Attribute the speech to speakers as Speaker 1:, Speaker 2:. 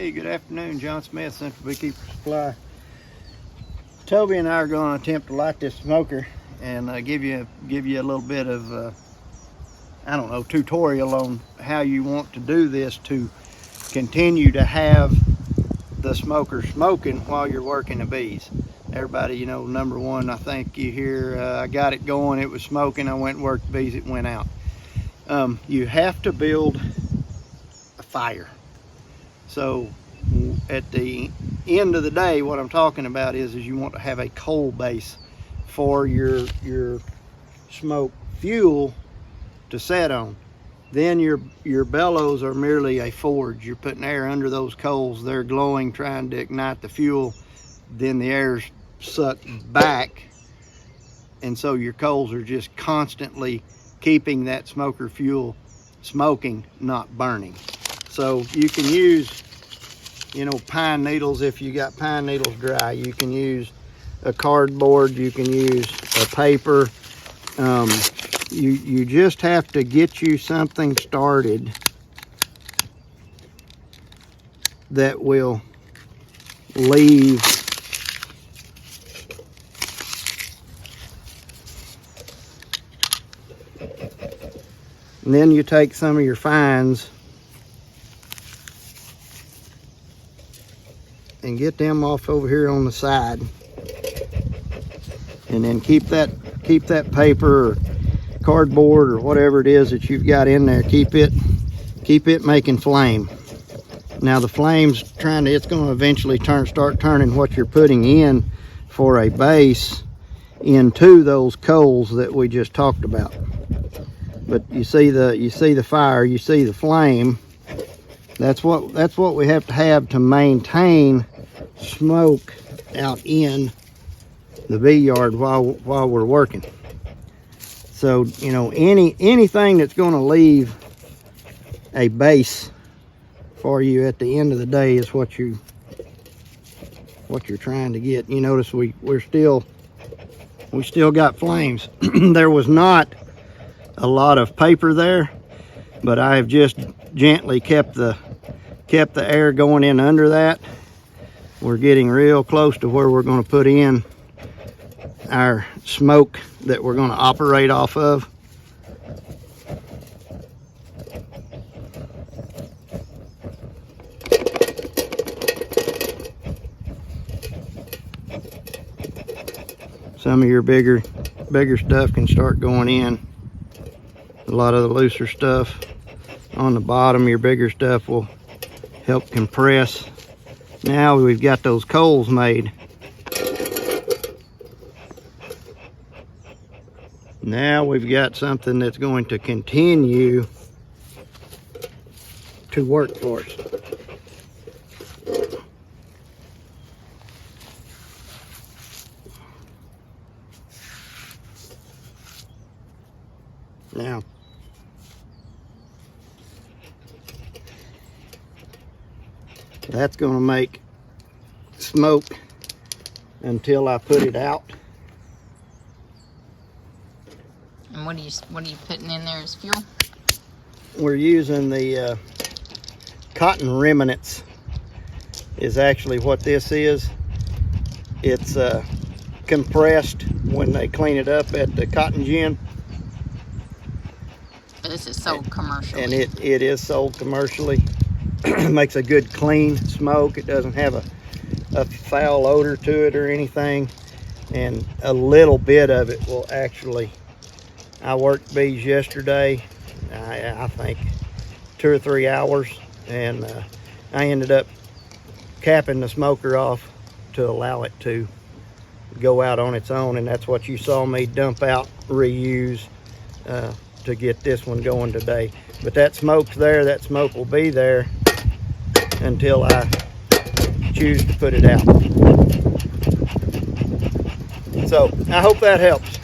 Speaker 1: Hey, good afternoon. John Smith, Central Beekeeper Supply. Toby and I are going to attempt to light this smoker and give you a little bit of I don't know, tutorial on how you want to do this to continue to have the smoker smoking while you're working the bees. Everybody, you know, number one, I think you hear I got it going, it was smoking, I went and worked the bees, it went out. You have to build a fire. So at the end of the day, what I'm talking about is you want to have a coal base for your smoke fuel to set on. Then your bellows are merely a forge. You're putting air under those coals, they're glowing, trying to ignite the fuel. Then the air's sucked back, and so your coals are just constantly keeping that smoker fuel smoking, not burning. So you can use, you know, pine needles if you got pine needles dry. You can use a cardboard, you can use a paper. You just have to get you something started that will leave and then you take some of your fines and get them off over here on the side, and then keep that paper or cardboard or whatever it is that you've got in there, keep it making flame. Now the flame's it's going to eventually start turning what you're putting in for a base into those coals that we just talked about. But you see the fire, you see the flame. That's what we have to maintain smoke out in the bee yard while we're working. So, you know, anything that's going to leave a base for you at the end of the day is what you're trying to get. You notice we still got flames. There was not a lot of paper there, but I have just gently kept the air going in under that. We're getting real close to where we're going to put in our smoke that we're going to operate off of. Some of your bigger stuff can start going in. A lot of the looser stuff on the bottom, your bigger stuff will help compress. Now we've got those coals made. Now we've got something that's going to continue to work for us. Now, that's going to make smoke until I put it out.
Speaker 2: And what are you putting in there as fuel?
Speaker 1: We're using the cotton remnants is actually what this is. It's compressed when they clean it up at the cotton gin.
Speaker 2: But this is sold commercially.
Speaker 1: And it is sold commercially. Makes a good clean smoke. It doesn't have a foul odor to it or anything. And a little bit of it will actually, I worked bees yesterday, I think 2 or 3 hours, and I ended up capping the smoker off to allow it to go out on its own, and that's what you saw me dump out, reuse to get this one going today. But that smoke's there, that smoke will be there until I choose to put it out. So I hope that helps.